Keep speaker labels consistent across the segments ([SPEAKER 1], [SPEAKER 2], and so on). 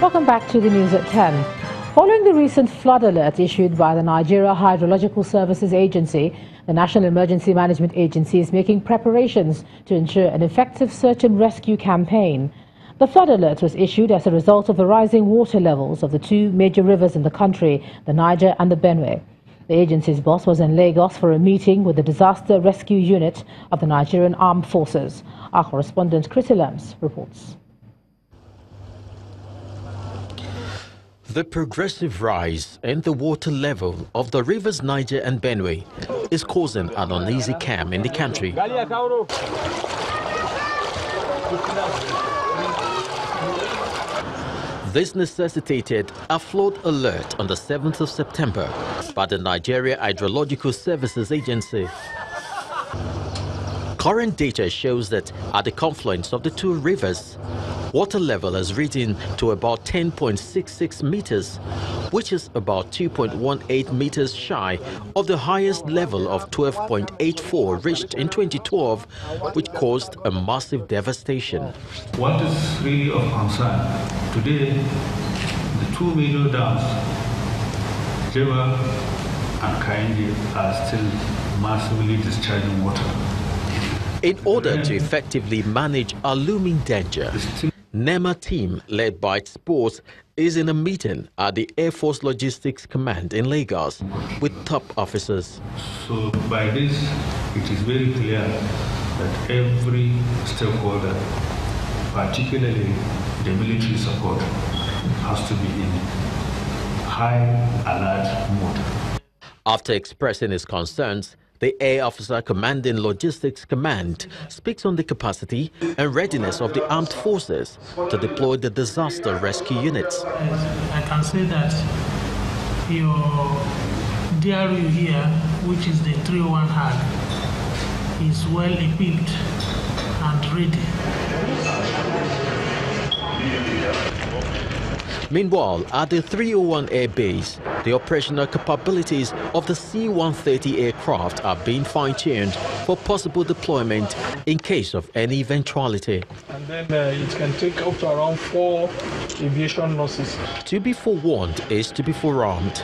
[SPEAKER 1] Welcome back to the news at 10. Following the recent flood alert issued by the Nigeria Hydrological Services Agency, the National Emergency Management Agency is making preparations to ensure an effective search and rescue campaign. The flood alert was issued as a result of the rising water levels of the two major rivers in the country, the Niger and the Benue. The agency's boss was in Lagos for a meeting with the Disaster Rescue Unit of the Nigerian Armed Forces. Our correspondent Chris Lams reports.
[SPEAKER 2] The progressive rise in the water level of the rivers Niger and Benue is causing an uneasy calm in the country. This necessitated a flood alert on the 7th of September by the Nigeria Hydrological Services Agency. Current data shows that at the confluence of the two rivers, water level has risen to about 10.66 meters, which is about 2.18 meters shy of the highest level of 12.84 reached in 2012, which caused a massive devastation.
[SPEAKER 3] What is really of concern today, the two major dams, Jeba and Kaindi, are still massively discharging water.
[SPEAKER 2] In order to effectively manage a looming danger, NEMA team, led by its boss, is in a meeting at the Air Force Logistics Command in Lagos with top officers.
[SPEAKER 3] So by this, it is very clear that every stakeholder, particularly the military support, has to be in high alert mode.
[SPEAKER 2] After expressing his concerns, the Air Officer Commanding Logistics Command speaks on the capacity and readiness of the armed forces to deploy the disaster rescue units.
[SPEAKER 4] I can say that your DRU here, which is the 301 HAG, is well equipped and ready.
[SPEAKER 2] Meanwhile, at the 301 Air Base, the operational capabilities of the C-130 aircraft are being fine-tuned for possible deployment in case of any eventuality.
[SPEAKER 5] And then it can take up to around 4 aviation nurses.
[SPEAKER 2] To be forewarned is to be forearmed.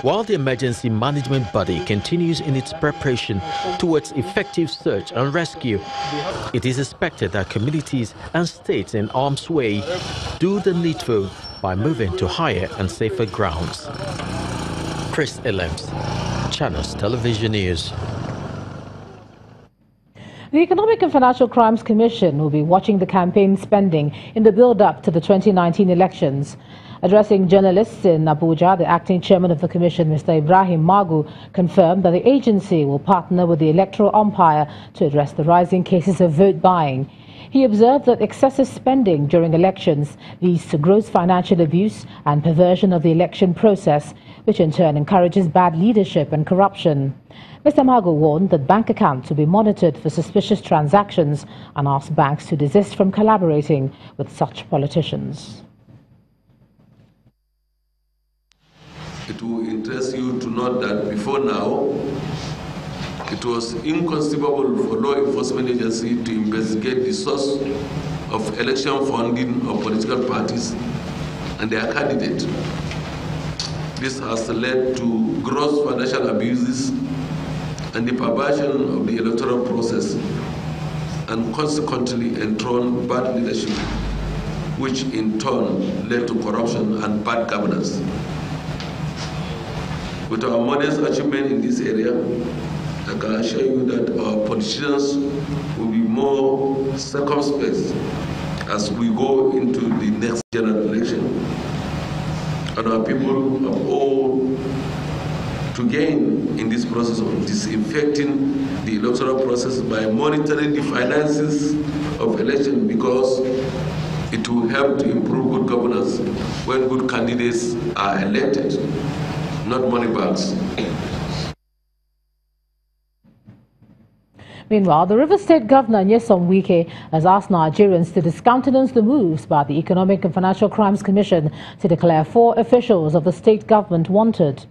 [SPEAKER 2] While the emergency management body continues in its preparation towards effective search and rescue, it is expected that communities and states in harm's way do the needful by moving to higher and safer grounds. Chris Lams, Channels Television News.
[SPEAKER 1] The Economic and Financial Crimes Commission will be watching the campaign spending in the build-up to the 2019 elections. Addressing journalists in Abuja, the acting chairman of the commission, Mr. Ibrahim Magu, confirmed that the agency will partner with the electoral umpire to address the rising cases of vote buying. He observed that excessive spending during elections leads to gross financial abuse and perversion of the election process, which in turn encourages bad leadership and corruption. Mr. Magu warned that bank accounts will be monitored for suspicious transactions and asked banks to desist from collaborating with such politicians.
[SPEAKER 6] It will interest you to note that before now, it was inconceivable for law enforcement agency to investigate the source of election funding of political parties and their candidate. This has led to gross financial abuses and the perversion of the electoral process, and consequently enthroned bad leadership, which in turn led to corruption and bad governance. With our modest achievement in this area, I can assure you that our politicians will be more circumspect as we go into the next general election. And our people have all to gain in this process of disinfecting the electoral process by monitoring the finances of election, because it will help to improve good governance when good candidates are elected, not money bags.
[SPEAKER 1] Meanwhile, the River State Governor, Nyesom Wike, has asked Nigerians to discountenance the moves by the Economic and Financial Crimes Commission to declare 4 officials of the state government wanted.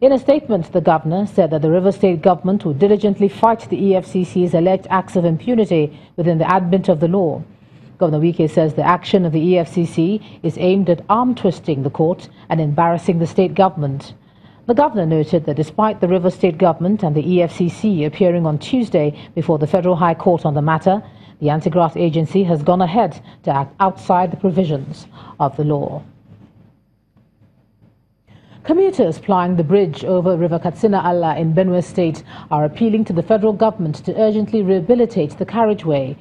[SPEAKER 1] In a statement, the governor said that the River State government would diligently fight the EFCC's alleged acts of impunity within the ambit of the law. Governor Wike says the action of the EFCC is aimed at arm-twisting the court and embarrassing the state government. The governor noted that despite the Rivers State Government and the EFCC appearing on Tuesday before the Federal High Court on the matter, the anti-graft agency has gone ahead to act outside the provisions of the law. Commuters plying the bridge over River Katsina-Alla in Benue State are appealing to the federal government to urgently rehabilitate the carriageway.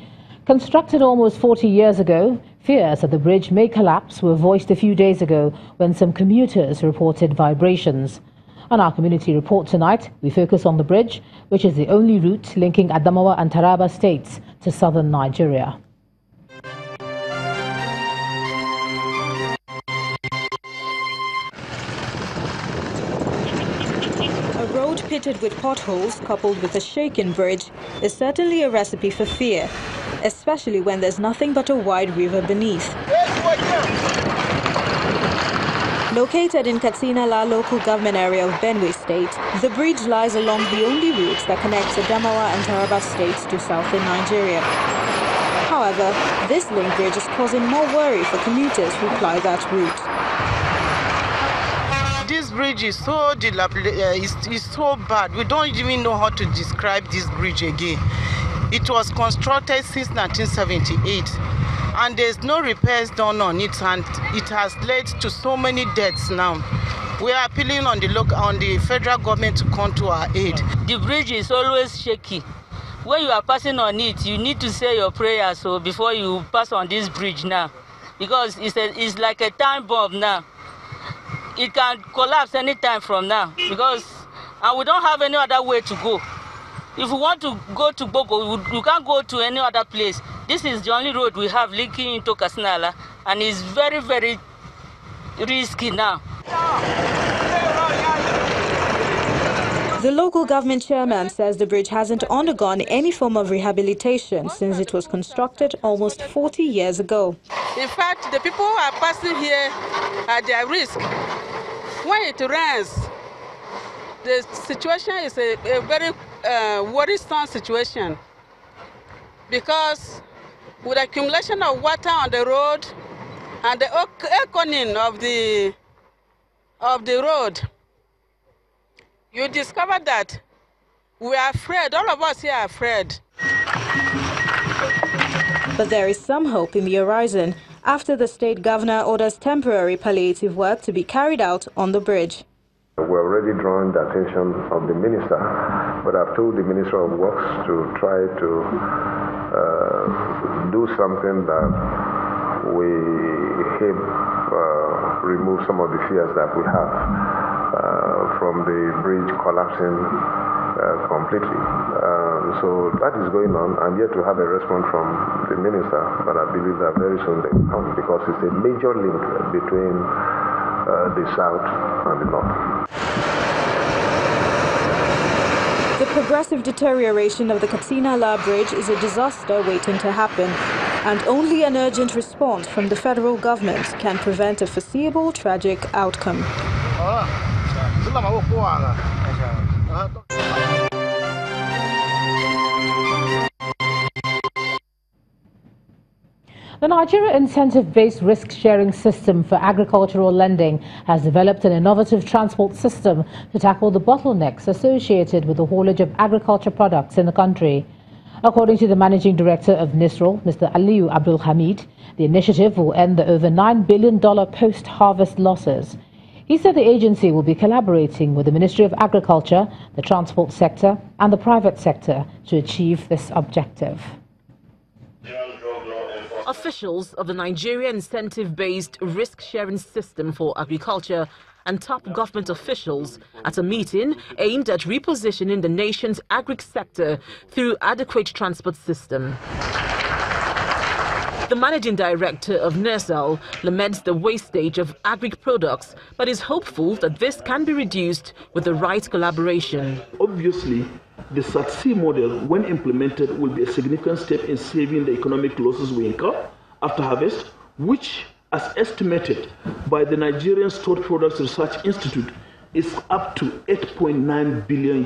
[SPEAKER 1] Constructed almost 40 years ago, fears that the bridge may collapse were voiced a few days ago when some commuters reported vibrations. On our community report tonight, we focus on the bridge, which is the only route linking Adamawa and Taraba states to southern Nigeria.
[SPEAKER 7] A road pitted with potholes coupled with a shaken bridge is certainly a recipe for fear, especially when there's nothing but a wide river beneath. Located in Katsina-La local government area of Benue State, the bridge lies along the only route that connects Adamawa and Taraba states to southern Nigeria. However, this link bridge is causing more worry for commuters who ply that route.
[SPEAKER 8] This bridge is so it's so bad. We don't even know how to describe this bridge again. It was constructed since 1978. And there's no repairs done on it, and it has led to so many deaths now. We are appealing on the federal government to come to our aid.
[SPEAKER 9] The bridge is always shaky. When you are passing on it, you need to say your prayers before you pass on this bridge now, because it's like a time bomb now. It can collapse anytime from now, and we don't have any other way to go. If we want to go to Boko, we can't go to any other place. This is the only road we have linking into Katsina-La, and it's very, very risky now.
[SPEAKER 7] The local government chairman says the bridge hasn't undergone any form of rehabilitation since it was constructed almost 40 years ago.
[SPEAKER 10] In fact, the people who are passing here are at risk. When it rains, the situation is a very worrisome situation, because with accumulation of water on the road and the echoing of the road, you discover that we are afraid. All of us here are afraid.
[SPEAKER 7] But there is some hope in the horizon after the state governor orders temporary palliative work to be carried out on the bridge.
[SPEAKER 11] We're already drawing the attention of the minister, but I've told the Minister of Works to try to do something that we help remove some of the fears that we have from the bridge collapsing completely. So that is going on. I'm yet to have a response from the minister, but I believe that very soon they will come, because it's a major link between the south and the north.
[SPEAKER 7] The progressive deterioration of the Katsina-La bridge is a disaster waiting to happen, and only an urgent response from the federal government can prevent a foreseeable tragic outcome.
[SPEAKER 1] The Nigeria Incentive-Based Risk-Sharing System for Agricultural Lending has developed an innovative transport system to tackle the bottlenecks associated with the haulage of agriculture products in the country. According to the Managing Director of NISROL, Mr. Aliyu Abdul Hamid, the initiative will end the over $9 billion post-harvest losses. He said the agency will be collaborating with the Ministry of Agriculture, the transport sector and the private sector to achieve this objective.
[SPEAKER 12] Officials of the Nigeria Incentive-Based Risk-Sharing System for Agriculture and top government officials at a meeting aimed at repositioning the nation's agri sector through adequate transport system. The managing director of NISROL laments the wastage of agri products, but is hopeful that this can be reduced with the right collaboration.
[SPEAKER 13] Obviously, the SAT-C model, when implemented, will be a significant step in saving the economic losses we incur after harvest, which, as estimated by the Nigerian Stored Products Research Institute, is up to $8.9 billion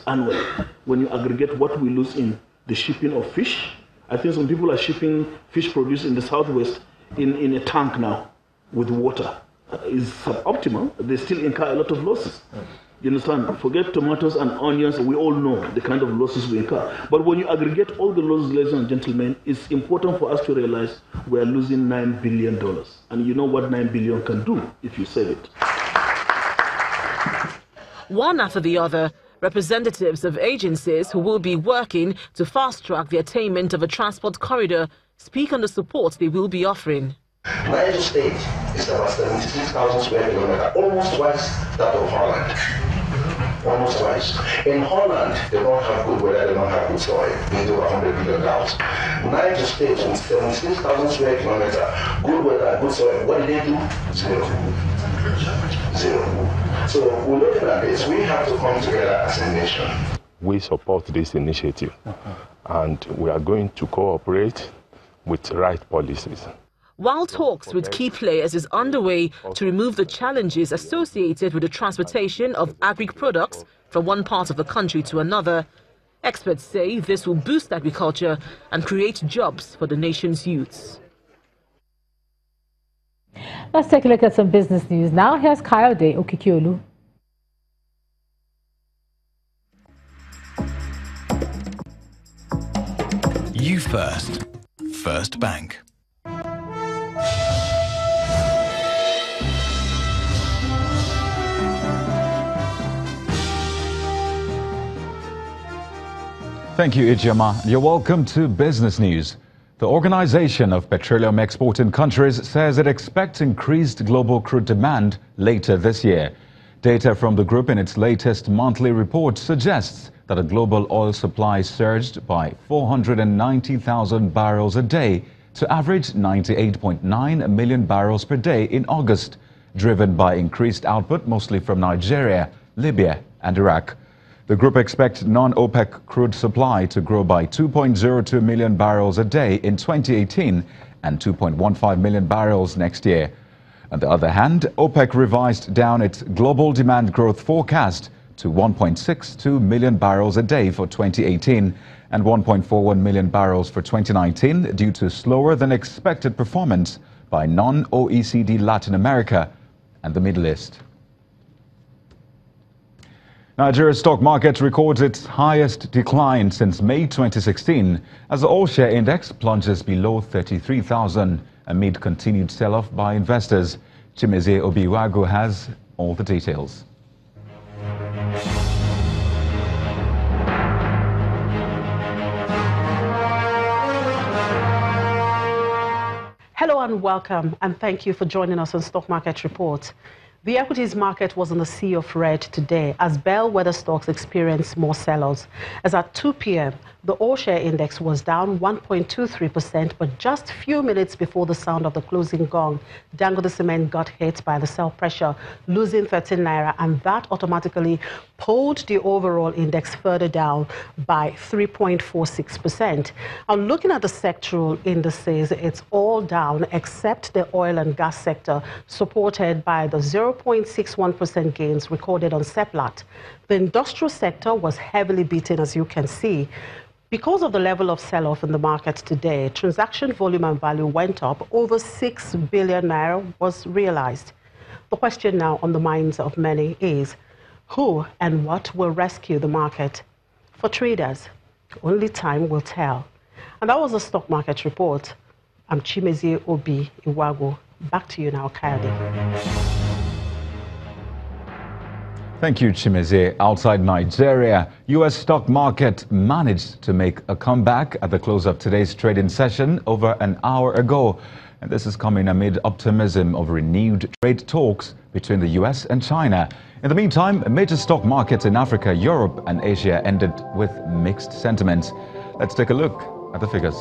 [SPEAKER 13] annually when you aggregate what we lose in the shipping of fish I think some people are shipping fish produce in the southwest in a tank now with water. It's suboptimal. They still incur a lot of losses. You understand? Forget tomatoes and onions. We all know the kind of losses we incur. But when you aggregate all the losses, ladies and gentlemen, it's important for us to realize we are losing $9 billion. And you know what $9 billion can do if you save it.
[SPEAKER 12] One after the other, representatives of agencies who will be working to fast-track the attainment of a transport corridor speak on the support they will be offering.
[SPEAKER 14] Niger State is about 76,000 square kilometers, almost twice that of Holland. Almost twice. In Holland, they don't have good weather, they don't have good soil. They do 100 billion cows. Niger State with 76,000 square kilometers, good weather, good soil. What did they do? Zero. So we're looking at this. We have to come together as a nation.
[SPEAKER 11] We support this initiative, and we are going to cooperate with right policies.
[SPEAKER 12] While talks with key players is underway to remove the challenges associated with the transportation of agri products from one part of the country to another, experts say this will boost agriculture and create jobs for the nation's youths.
[SPEAKER 1] Let's take a look at some business news now. Here's Kayode Okikiolu.
[SPEAKER 15] You First. First Bank.
[SPEAKER 16] Thank you, Ijama. You're welcome to Business News. The Organization of Petroleum Exporting Countries says it expects increased global crude demand later this year. Data from the group in its latest monthly report suggests that a global oil supply surged by 490,000 barrels a day to average 98.9 million barrels per day in August, driven by increased output mostly from Nigeria, Libya and Iraq. The group expects non-OPEC crude supply to grow by 2.02 million barrels a day in 2018 and 2.15 million barrels next year. On the other hand, OPEC revised down its global demand growth forecast to 1.62 million barrels a day for 2018 and 1.41 million barrels for 2019 due to slower than expected performance by non-OECD Latin America and the Middle East. Nigeria's stock market records its highest decline since May 2016 as the all-share index plunges below 33,000 amid continued sell-off by investors. Chimezie Obiwago has all the details.
[SPEAKER 17] Hello and welcome, and thank you for joining us on Stock Market Report. The equities market was in a sea of red today as bellwether stocks experienced more sell-offs. As at 2 p.m., the all-share index was down 1.23%, but just a few minutes before the sound of the closing gong, Dangote Cement got hit by the sell pressure, losing 13 naira, and that automatically pulled the overall index further down by 3.46%. And looking at the sectoral indices, it's all down except the oil and gas sector, supported by the 0.61% gains recorded on Seplat. The industrial sector was heavily beaten, as you can see. Because of the level of sell-off in the market today, transaction volume and value went up. Over 6 billion naira was realized. The question now on the minds of many is, who and what will rescue the market? For traders, only time will tell. And that was the Stock Market Report. I'm Chimezie Obiwago. Back to you now, Kayode.
[SPEAKER 16] Thank you, Chimezie. Outside Nigeria, U.S. stock market managed to make a comeback at the close of today's trading session over an hour ago. And this is coming amid optimism of renewed trade talks between the U.S. and China. In the meantime, major stock markets in Africa, Europe and Asia ended with mixed sentiments. Let's take a look at the figures.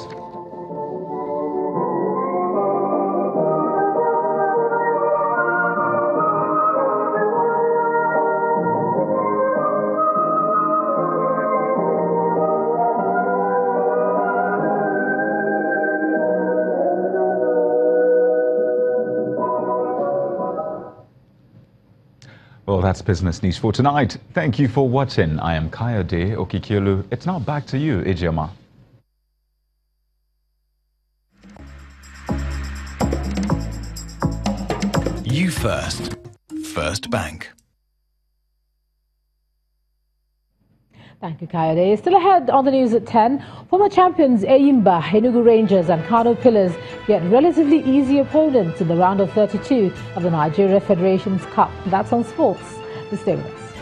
[SPEAKER 16] Well, that's Business News for tonight. Thank you for watching. I am Kayode Okikiolu. It's now back to you, Ijoma.
[SPEAKER 15] You first. First Bank.
[SPEAKER 1] Thank you, Kayode. Still ahead on the news at 10. Former champions Eyimba, Enugu Rangers and Kano Pillars get relatively easy opponents in the round of 32 of the Nigeria Federations Cup. That's on sports. Stay with us.